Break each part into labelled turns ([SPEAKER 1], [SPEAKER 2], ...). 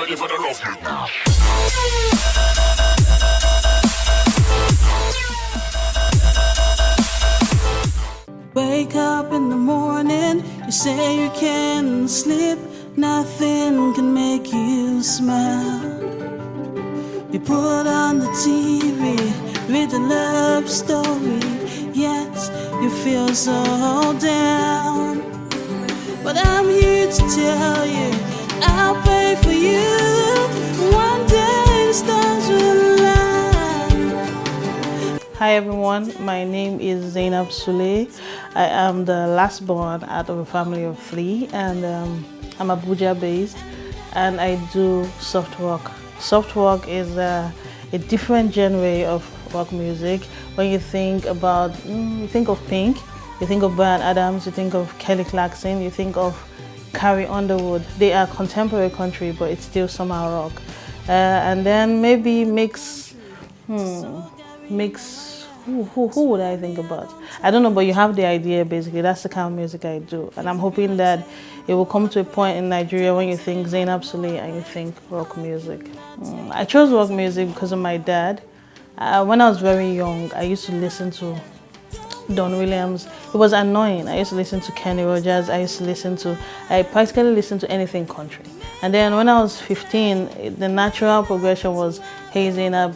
[SPEAKER 1] ready for the rough hit now.
[SPEAKER 2] Wake up in the morning, you say you can't sleep, nothing can make you smile. You put on the TV, read a love story, yet you feel so down. But I'm here to tell you, I'll pray for you. One day the stars will align. Hi everyone, my name is Zainab Sule. I am the last born out of a family of 3, and I'm Abuja based, and I do soft rock. Soft rock is a different genre of rock music. When you think about, you think of Pink, you think of Bryan Adams, you think of Kelly Clarkson, you think of Carrie Underwood. They are contemporary country, but it's still somehow rock. And then maybe mix. Who would I think about? I don't know, but you have the idea basically. That's the kind of music I do. And I'm hoping that it will come to a point in Nigeria when you think Zainab Sule and you think rock music. I chose rock music because of my dad. When I was very young, I used to listen to Don Williams. It was annoying. I used to listen to Kenny Rogers. I practically listened to anything country. And then when I was 15, the natural progression was, hey Zainab,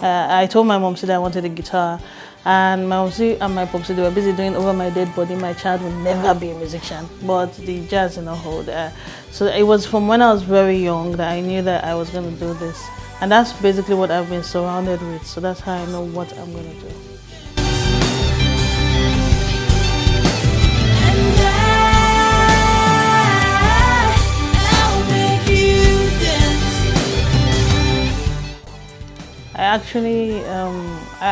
[SPEAKER 2] I told my mom that I wanted a guitar, and my mom and my popsy, they were busy doing Over My Dead Body. My child will never be a musician, but the jazz did not hold. So it was from when I was very young that I knew that I was going to do this, and that's basically what I've been surrounded with. So that's how I know what I'm going to do. I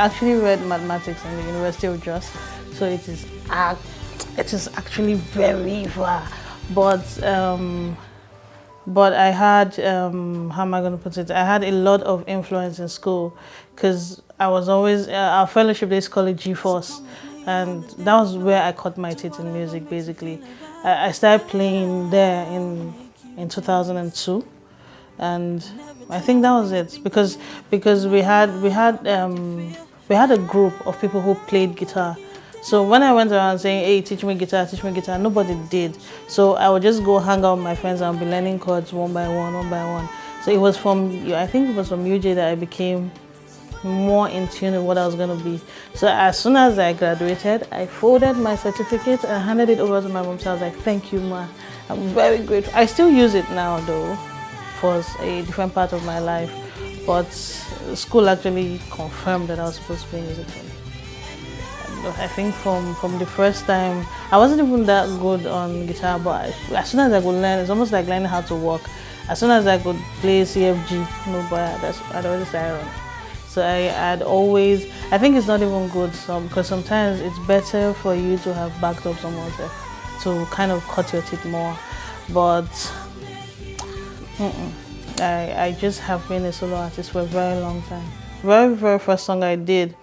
[SPEAKER 2] actually read mathematics in the University of Jos, so it is actually very far. But I had how am I going to put it? I had a lot of influence in school because I was always our fellowship days called it G-Force, and that was where I cut my teeth in music. Basically, I started playing there in 2002. And I think that was it because we had a group of people who played guitar. So when I went around saying, hey, teach me guitar, nobody did. So I would just go hang out with my friends and be learning chords one by one. So it was I think it was from UJ that I became more in tune with what I was going to be. So as soon as I graduated, I folded my certificate and handed it over to my mom. So I was like, thank you, ma. I'm very grateful. I still use it now though. Was a different part of my life, but school actually confirmed that I was supposed to play music. I think from the first time, I wasn't even that good on guitar, but as soon as I could learn, it's almost like learning how to walk. As soon as I could play CFG, I'd already started running. So I think it's not even good, because sometimes it's better for you to have backed up someone to kind of cut your teeth more, but I just have been a solo artist for a very long time. Very first song I did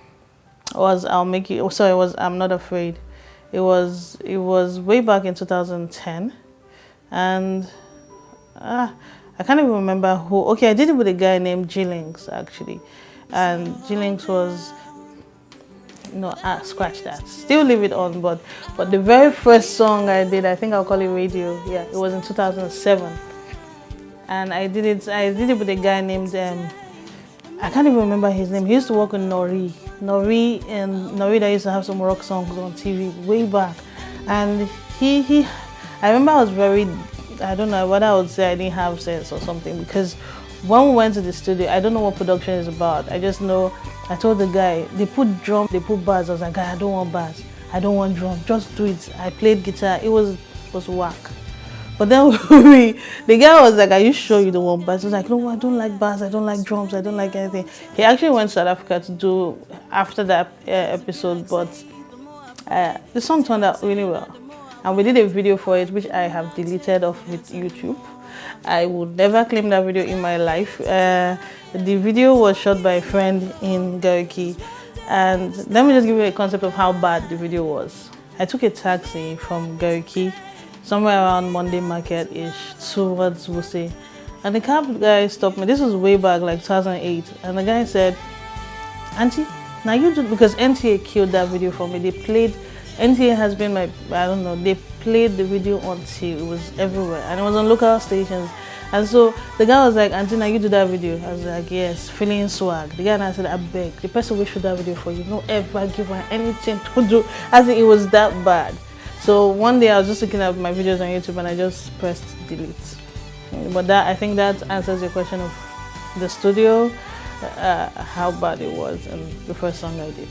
[SPEAKER 2] was I'm Not Afraid. It was way back in 2010, and I can't even remember who. Okay, I did it with a guy named G-Links actually, and G-Links was scratch that. Still leave it on, but the very first song I did, I think I'll call it Radio. Yeah, it was in 2007. And I did it with a guy named, I can't even remember his name. He used to work with Nori that used to have some rock songs on TV way back. And I remember I was I don't know what I would say, I didn't have sense or something, because when we went to the studio, I don't know what production is about. I just know, I told the guy, they put drums, they put bass. I was like, guy, I don't want bass, I don't want drums, just do it. I played guitar, it was whack. But then the guy was like, are you sure you don't want bass? I was like, no, I don't like bass, I don't like drums, I don't like anything. He actually went to South Africa to do after that episode, but the song turned out really well. And we did a video for it, which I have deleted off with YouTube. I would never claim that video in my life. The video was shot by a friend in Gariki. And let me just give you a concept of how bad the video was. I took a taxi from Gariki somewhere around Monday Market-ish towards Wuse. And the cab guy stopped me. This was way back, like 2008. And the guy said, "Auntie, now you do," because NTA killed that video for me. They played, NTA has been my, I don't know, they played the video until it was everywhere. And it was on local stations. And so the guy was like, "Auntie, now you do that video?" I was like, "Yes," feeling swag. The guy and I said, "I beg, the person will shoot that video for you. Don't ever give her anything to do." As in, it was that bad. So one day I was just looking at my videos on YouTube and I just pressed delete. But that, I think that answers your question of the studio, how bad it was, and the first song I did.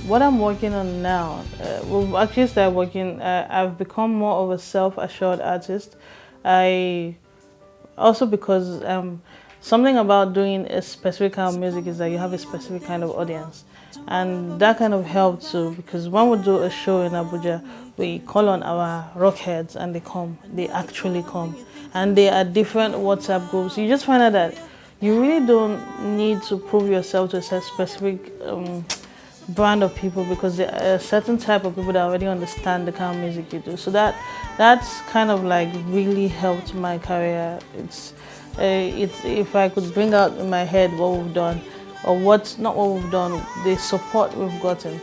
[SPEAKER 2] What I'm working on now, we've actually started working, I've become more of a self-assured artist. Also because something about doing a specific kind of music is that you have a specific kind of audience. And that kind of helped too, because when we do a show in Abuja, we call on our rock heads and they come, they actually come. And they are different WhatsApp groups. You just find out that you really don't need to prove yourself to a specific brand of people, because there are a certain type of people that already understand the kind of music you do. So that's kind of like really helped my career. It's if I could bring out in my head what we've done, or what's not what we've done, the support we've gotten.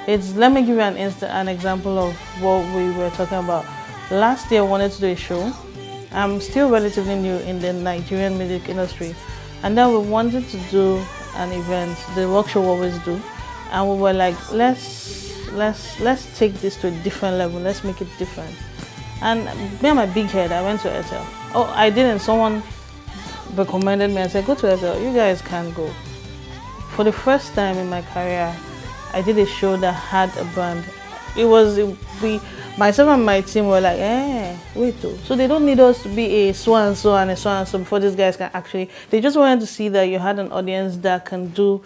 [SPEAKER 2] Let me give you an example of what we were talking about. Last year I wanted to do a show. I'm still relatively new in the Nigerian music industry, and then we wanted to do an event, the rock show we always do, and we were like, let's take this to a different level, let's make it different. And me and my big head, I went to Airtel. Oh, I didn't, someone recommended me and said, "Go to Airtel, you guys can go." For the first time in my career, I did a show that had a brand. Myself and my team were like, wait though. So they don't need us to be a so and so and a so and so before these guys can actually, they just wanted to see that you had an audience that can do,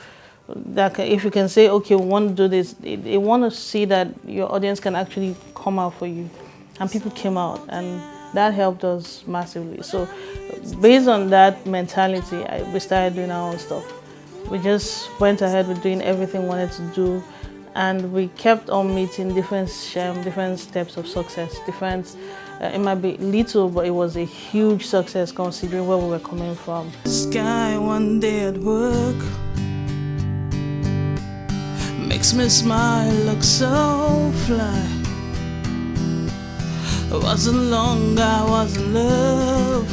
[SPEAKER 2] if you can say, okay, we want to do this, they want to see that your audience can actually come out for you. And people came out, and that helped us massively. So based on that mentality, we started doing our own stuff. We just went ahead with doing everything we wanted to do, and we kept on meeting different steps of success. It might be little, but it was a huge success considering where we were coming from. Sky one day at work makes me smile, look so fly. It wasn't long I was in love.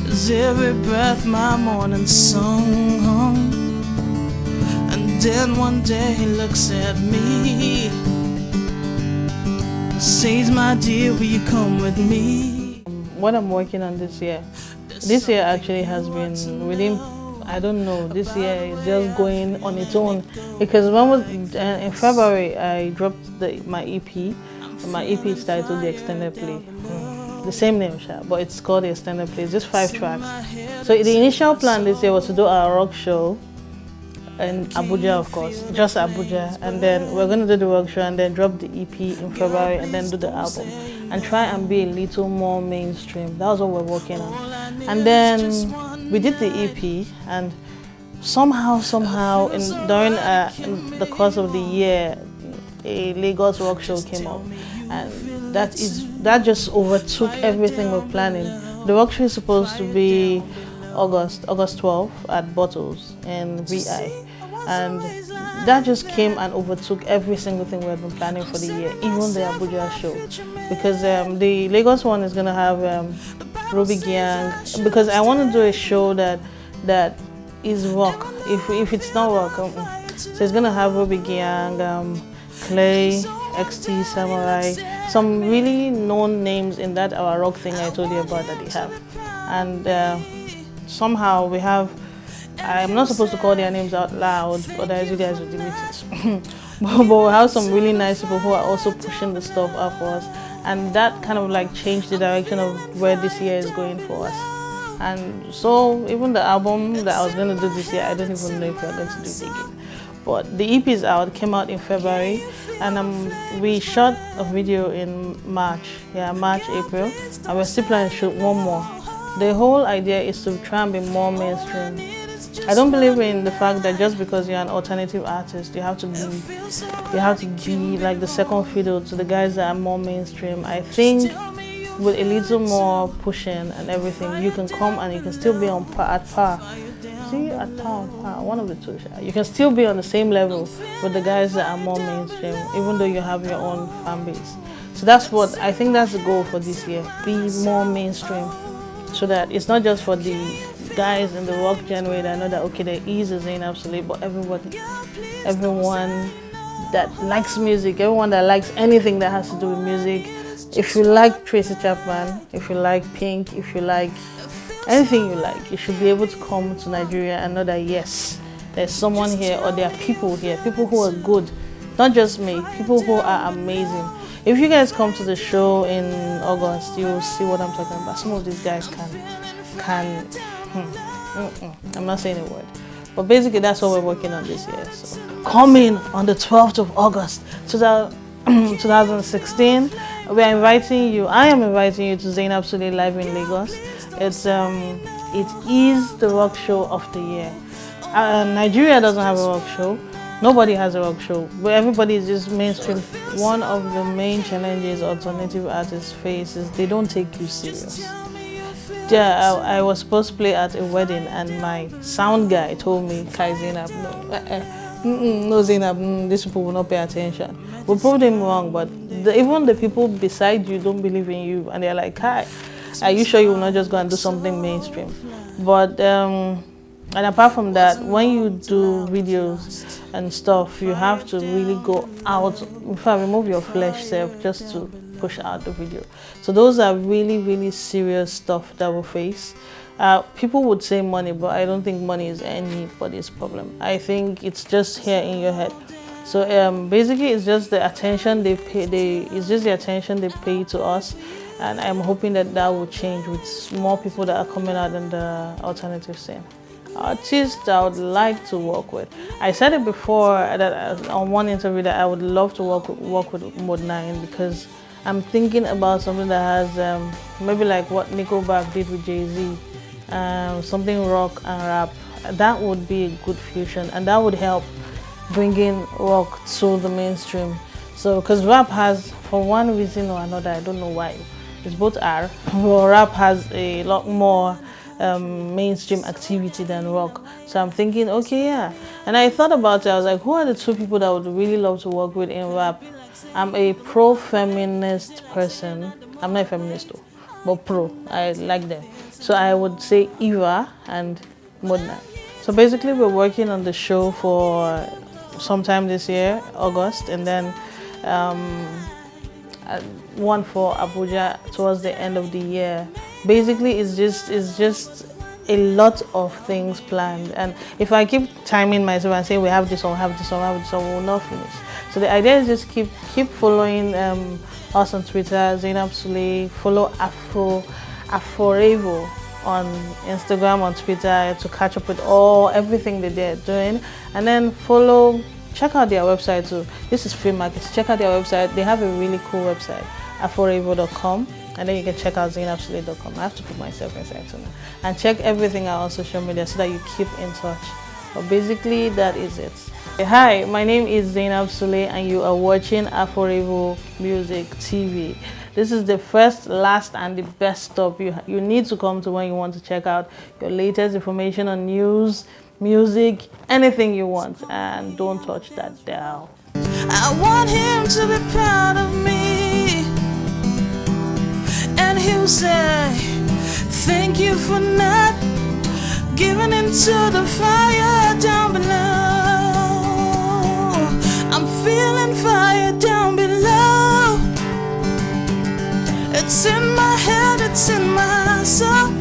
[SPEAKER 2] Is every breath my morning song. And then one day he looks at me, says, "My dear, will you come with me?" What I'm working on this year actually has been within, I don't know, this year is just going on its own, because in February I dropped my EP. My EP is titled The Extended Play. The same name, but it's called The Extended Play. It's just 5 tracks. So the initial plan this year was to do our rock show in Abuja, of course, just Abuja, and then we're going to do the rock show and then drop the EP in February and then do the album and try and be a little more mainstream. That was what we're working on. And then we did the EP, and somehow during the course of the year, a Lagos rock show came up, and that just overtook everything we're planning. The rock show is supposed to be August 12th at Bottles in VI, and that just came and overtook every single thing we had been planning for the year, even the Abuja show, because the Lagos one is gonna have Ruby Gang, because I want to do a show that is rock. If it's not rock, so it's gonna have Ruby Gang, Clay, XT, Samurai, some really known names in that our rock thing I told you about that they have. And somehow we have, I'm not supposed to call their names out loud, otherwise you guys will delete it. but we have some really nice people who are also pushing the stuff up for us, and that kind of like changed the direction of where this year is going for us. And so even the album that I was going to do this year, I don't even know if we're going to do it again. But the EP is out, came out in February, and we shot a video in March, April, and we're still planning to shoot one more. The whole idea is to try and be more mainstream. I don't believe in the fact that just because you're an alternative artist, you have to be like the second fiddle to the guys that are more mainstream. I think with a little more pushing and everything, you can come and you can still be on at par. See, at par, one of the two. You can still be on the same level with the guys that are more mainstream, even though you have your own fan base. So that's what I think that's the goal for this year: be more mainstream, so that it's not just for the guys in the rock genre that know that okay, there is a Zainab Sule, but everyone that likes music, everyone that likes anything that has to do with music. If you like Tracy Chapman, if you like Pink, if you like anything you like, you should be able to come to Nigeria and know that yes, there's someone here, or there are people here, people who are good, not just me, people who are amazing. If you guys come to the show in August, you will see what I'm talking about. Some of these guys I'm not saying a word. But basically that's what we're working on this year. So coming on the 12th of August 2016, I am inviting you to Zainab Sule Live in Lagos. It is the rock show of the year. Nigeria doesn't have a rock show. Nobody has a rock show, but everybody is just mainstream. One of the main challenges alternative artists face is they don't take you serious. Yeah, I was supposed to play at a wedding and my sound guy told me, Kai Zainab, no Zainab, these people will not pay attention. We proved him wrong, but even the people beside you don't believe in you, and they're like, Kai, are you sure you will not just go and do something mainstream? But and apart from that, when you do videos and stuff, you have to really go out, in fact, remove your flesh self just to push out the video. So those are really, really serious stuff that we face. People would say money, but I don't think money is anybody's problem. I think it's just here in your head. So basically, it's just the attention they pay. It's just the attention they pay to us, and I'm hoping that that will change with more people that are coming out in the alternative scene. Artists I would like to work with. I said it before that on one interview that I would love to work with Mode 9, because I'm thinking about something that has maybe like what Nickelback did with Jay-Z, something rock and rap. That would be a good fusion, and that would help bringing rock to the mainstream. So, because rap has, for one reason or another, I don't know why, it's both are, but rap has a lot more mainstream activity than rock. So I'm thinking, okay, yeah. And I thought about it, I was like, who are the two people that I would really love to work with in rap? I'm a pro-feminist person. I'm not a feminist though, but pro. I like them. So I would say Eva and Mode 9. So basically we're working on the show for sometime this year, August, and then one for Abuja towards the end of the year. Basically, it's just a lot of things planned, and if I keep timing myself and say we have this one, we will not finish. So the idea is just keep following us on Twitter, Zainab Sule. Follow AFOREVO on Instagram, on Twitter, to catch up with everything that they're doing, and then check out their website too. This is free market. Check out their website. They have a really cool website, AFOREVO.com. And then you can check out ZainabSule.com. I have to put myself inside too now. And check everything out on social media so that you keep in touch. But basically, that is it. Hi, my name is Zainab Sule, and you are watching AFOREVO Music TV. This is the first, last, and the best stop you need to come to when you want to check out your latest information on news, music, anything you want. And don't touch that dial.
[SPEAKER 1] I want him to be proud of me. And he'll say, thank you for not giving into the fire down below. I'm feeling fire down below. It's in my head, it's in my soul.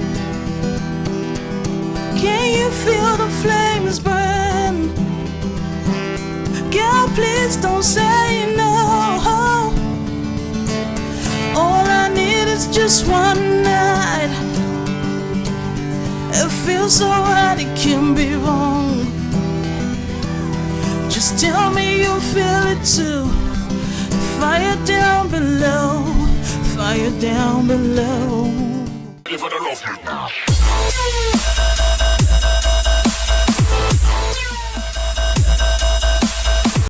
[SPEAKER 1] Can you feel the flames burn? Girl, please don't say no. All I need is just one night. It feels so right, it can't be wrong. Just tell me you feel it too. Fire down below, fire down below.